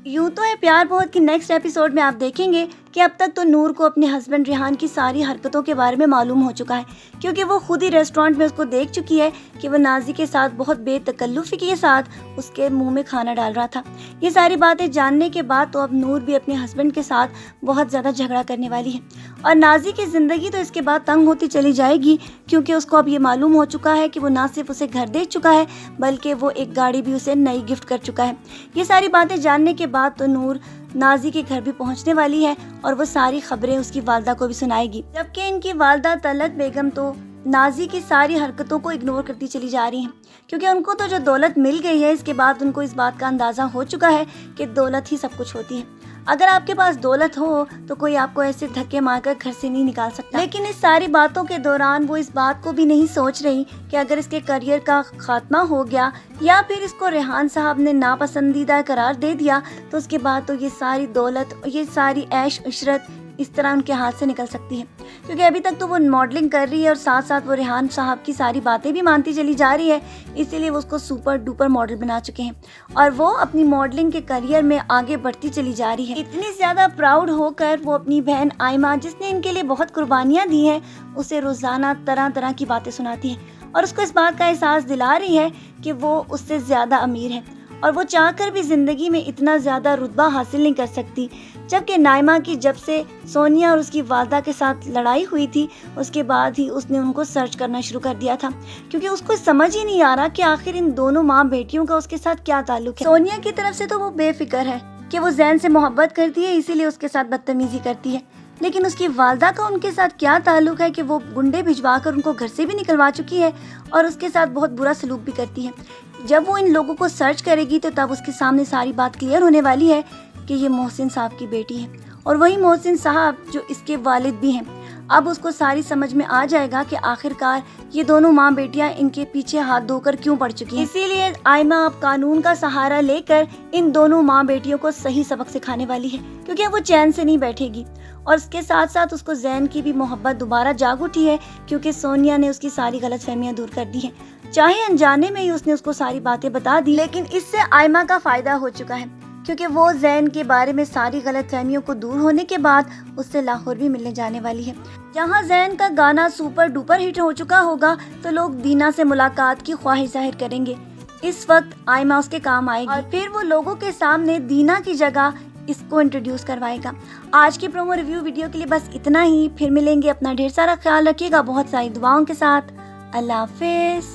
یوں تو ہے پیار بہت کی نیکسٹ ایپیسوڈ میں آپ دیکھیں گے کہ اب تک تو نور کو اپنے ہسبینڈ ریحان کی ساری حرکتوں کے بارے میں معلوم ہو چکا ہے، کیونکہ وہ خود ہی ریسٹورینٹ میں اس کو دیکھ چکی ہے کہ وہ نازی کے ساتھ بہت بے تکلفی کے ساتھ اس کے منہ میں کھانا ڈال رہا تھا۔ یہ ساری باتیں جاننے کے بعد تو اب نور بھی اپنے ہسبینڈ کے ساتھ بہت زیادہ جھگڑا کرنے والی ہے، اور نازی کی زندگی تو اس کے بعد تنگ ہوتی چلی جائے گی، کیونکہ اس کو اب یہ معلوم ہو چکا ہے کہ وہ نہ صرف اسے گھر دے چکا ہے بلکہ وہ ایک گاڑی بھی اسے نئی گفٹ کر چکا ہے۔ یہ ساری باتیں جاننے کے بعد تو نور نازی کے گھر بھی پہنچنے والی ہے اور وہ ساری خبریں اس کی والدہ کو بھی سنائے گی، جبکہ ان کی والدہ طلعت بیگم تو نازی کی ساری حرکتوں کو اگنور کرتی چلی جا رہی ہیں، کیونکہ ان کو تو جو دولت مل گئی ہے اس کے بعد ان کو اس بات کا اندازہ ہو چکا ہے کہ دولت ہی سب کچھ ہوتی ہے۔ اگر آپ کے پاس دولت ہو تو کوئی آپ کو ایسے دھکے مار کر گھر سے نہیں نکال سکتا، لیکن اس ساری باتوں کے دوران وہ اس بات کو بھی نہیں سوچ رہی کہ اگر اس کے کریئر کا خاتمہ ہو گیا یا پھر اس کو ریحان صاحب نے ناپسندیدہ قرار دے دیا تو اس کے بعد تو یہ ساری دولت، یہ ساری عیش عشرت اس طرح ان کے ہاتھ سے نکل سکتی ہے، کیونکہ ابھی تک تو وہ ماڈلنگ کر رہی ہے اور ساتھ ساتھ وہ ریحان صاحب کی ساری باتیں بھی مانتی چلی جا رہی ہے، اسی لیے وہ اس کو سپر ڈوپر ماڈل بنا چکے ہیں اور وہ اپنی ماڈلنگ کے کریئر میں آگے بڑھتی چلی جا رہی ہے۔ اتنی زیادہ پراؤڈ ہو کر وہ اپنی بہن آئمہ، جس نے ان کے لیے بہت قربانیاں دی ہیں، اسے روزانہ طرح طرح کی باتیں سناتی ہے اور اس کو اس بات کا احساس دلا رہی ہے کہ وہ اس سے زیادہ امیر ہے اور وہ چاہ کر بھی زندگی میں اتنا زیادہ رتبہ حاصل نہیں کر سکتی، جبکہ نائمہ کی جب سے سونیا اور اس کی والدہ کے ساتھ لڑائی ہوئی تھی اس کے بعد ہی اس نے ان کو سرچ کرنا شروع کر دیا تھا، کیونکہ اس کو سمجھ ہی نہیں آ رہا کہ آخر ان دونوں ماں بیٹیوں کا اس کے ساتھ کیا تعلق ہے۔ سونیا کی طرف سے تو وہ بے فکر ہے کہ وہ زین سے محبت کرتی ہے، اسی لیے اس کے ساتھ بدتمیزی کرتی ہے، لیکن اس کی والدہ کا ان کے ساتھ کیا تعلق ہے کہ وہ گنڈے بھجوا کر ان کو گھر سے بھی نکلوا چکی ہے اور اس کے ساتھ بہت برا سلوک بھی کرتی ہے۔ جب وہ ان لوگوں کو سرچ کرے گی تو تب اس کے سامنے ساری بات کلیئر ہونے والی ہے کہ یہ محسن صاحب کی بیٹی ہے اور وہی محسن صاحب جو اس کے والد بھی ہیں۔ اب اس کو ساری سمجھ میں آ جائے گا کہ آخرکار یہ دونوں ماں بیٹیاں ان کے پیچھے ہاتھ دھو کر کیوں پڑ چکی ہیں۔ اسی لیے آئمہ اب قانون کا سہارا لے کر ان دونوں ماں بیٹیوں کو صحیح سبق سکھانے والی ہے، کیونکہ وہ چین سے نہیں بیٹھے گی، اور اس کے ساتھ ساتھ اس کو زین کی بھی محبت دوبارہ جاگ اٹھی ہے، کیونکہ سونیا نے اس کی ساری غلط فہمیاں دور کر دی ہیں، چاہے انجانے میں ہی اس نے اس کو ساری باتیں بتا دی، لیکن اس سے آئمہ کا فائدہ ہو چکا ہے، کیونکہ وہ زین کے بارے میں ساری غلط فہمیوں کو دور ہونے کے بعد اس سے لاہور بھی ملنے جانے والی ہے۔ جہاں زین کا گانا سپر ڈوپر ہٹ ہو چکا ہوگا تو لوگ دینا سے ملاقات کی خواہش ظاہر کریں گے، اس وقت آئمہ اس کے کام آئے گی اور پھر وہ لوگوں کے سامنے دینا کی جگہ اس کو انٹروڈیوس کروائے گا۔ آج کی پرومو ریویو ویڈیو کے لیے بس اتنا ہی، پھر ملیں گے، اپنا ڈھیر سارا خیال رکھیے گا، بہت ساری دعاؤں کے ساتھ، اللہ حافظ۔